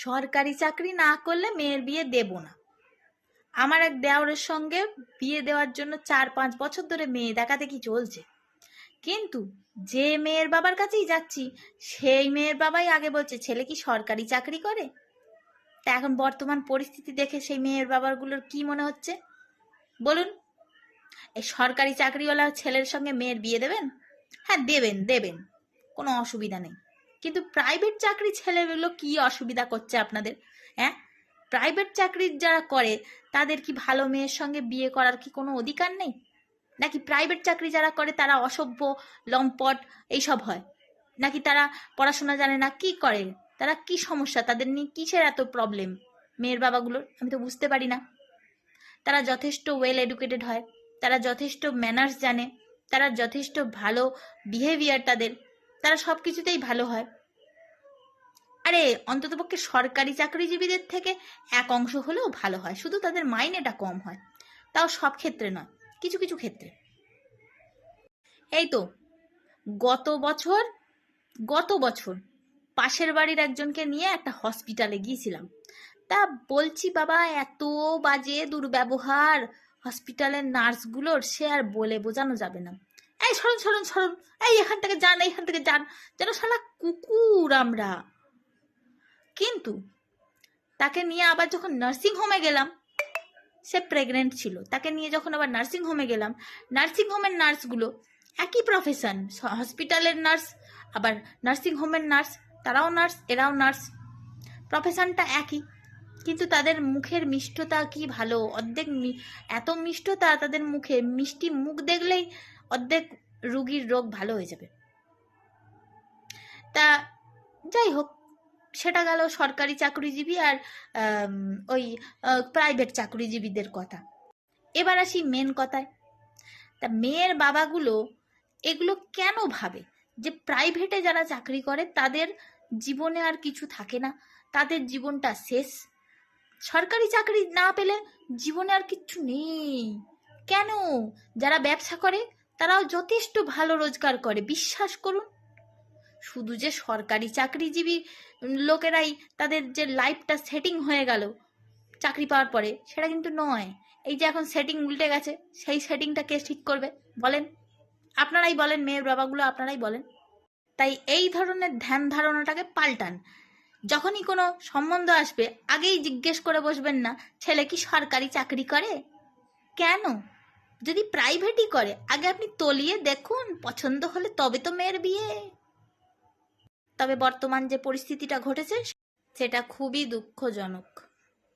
সরকারি চাকরি না করলে মেয়ের বিয়ে দেব না। আমার এক দেওরের সঙ্গে বিয়ে দেওয়ার জন্য 4-5 বছর ধরে মেয়ে দেখাদেখি চলছে, কিন্তু যে মেয়ের বাবার কাছেই যাচ্ছি সেই মেয়ের বাবাই আগে বলছে ছেলে কি সরকারি চাকরি করে। তা এখন বর্তমান পরিস্থিতি দেখে সেই মেয়ের বাবারগুলোর কি মনে হচ্ছে বলুন? এই সরকারি চাকরিওয়ালা ছেলের সঙ্গে মেয়ের বিয়ে দেবেন? হ্যাঁ দেবেন দেবেন, কোনো অসুবিধা নেই, কিন্তু প্রাইভেট চাকরি ছেলেগুলো কি অসুবিধা করছে আপনাদের? হ্যাঁ, প্রাইভেট চাকরি যারা করে তাদের কি ভালো মেয়ের সঙ্গে বিয়ে করার কি কোনো অধিকার নেই? নাকি প্রাইভেট চাকরি যারা করে তারা অসভ্য, লম্পট এইসব হয়? নাকি তারা পড়াশোনা জানে না? কি করে তারা? কি সমস্যা তাদের নিয়ে? কিসের এত প্রবলেম মেয়ের বাবাগুলোর? আমি তো বুঝতে পারি না। তারা যথেষ্ট ওয়েল এডুকেটেড হয়, তারা যথেষ্ট ম্যানার্স জানে, তারা যথেষ্ট ভালো বিহেভিয়ার তাদের, তারা সব কিছুতেই ভালো হয়। আরে অন্ততপক্ষে সরকারি চাকরিজীবীদের থেকে এক অংশ হলেও ভালো হয়, শুধু তাদের মাইনেটা কম হয়, তাও সব ক্ষেত্রে নয়, কিছু কিছু ক্ষেত্রে। এই তো গত বছর পাশের বাড়ির একজনকে নিয়ে একটা হসপিটালে গিয়েছিলাম। তা বলছি বাবা এত বাজে দুর্ব্যবহার হসপিটালের নার্সগুলোর, সে আর বলে বোঝানো যাবে না। এই সরুন সরুন সরুন, এই এখান থেকে যান, এইখান থেকে যান, যেন শালা কুকুর আমরা। কিন্তু তাকে নিয়ে আবার যখন নার্সিং হোমে গেলাম, সে প্রেগনেন্ট ছিল, তাকে নিয়ে যখন আবার নার্সিং হোমে গেলাম, নার্সিং হোমের নার্সগুলো একই প্রফেশন, হসপিটালের নার্স আবার নার্সিং হোমের নার্স, তারাও নার্স এরাও নার্স, প্রফেশনটা একই, কিন্তু তাদের মুখের মিষ্টতা কি ভালো! অর্ধেক এত মিষ্টতা তাদের মুখে, মিষ্টি মুখ দেখলেই অর্ধেক রুগীর রোগ ভালো হয়ে যাবে। তা যাই হোক, সেটা গেল সরকারি চাকরিজীবী আর ওই প্রাইভেট চাকরিজীবীদের কথা। এবার আসি মেন কথায়। তা মেয়ের বাবাগুলো এগুলো কেন ভাবে যে প্রাইভেটে যারা চাকরি করে তাদের জীবনে আর কিছু থাকে না, তাদের জীবনটা শেষ, সরকারি চাকরি না পেলে জীবনে আর কিচ্ছু নেই? কেন? যারা ব্যবসা করে তারাও যথেষ্ট ভালো রোজগার করে, বিশ্বাস করুন। শুধু যে সরকারি চাকরিজীবী লোকেরাই তাদের যে লাইফটা সেটিং হয়ে গেল চাকরি পাওয়ার পরে, সেটা কিন্তু নয়। এই যে এখন সেটিং উল্টে গেছে, সেই সেটিংটা কে ঠিক করবে বলেন? আপনারাই বলেন, মেয়ের বাবাগুলো আপনারাই বলেন। তাই এই ধরনের ধ্যান ধারণাটাকে পাল্টান। যখনই কোনো সম্বন্ধ আসবে আগেই জিজ্ঞেস করে বসবেন না ছেলে কি সরকারি চাকরি করে। কেন? যদি প্রাইভেটই করে আগে আপনি তলিয়ে দেখুন, পছন্দ হলে তবে তো মেয়ের বিয়ে। তবে বর্তমান যে পরিস্থিতিটা ঘটেছে সেটা খুবই দুঃখজনক।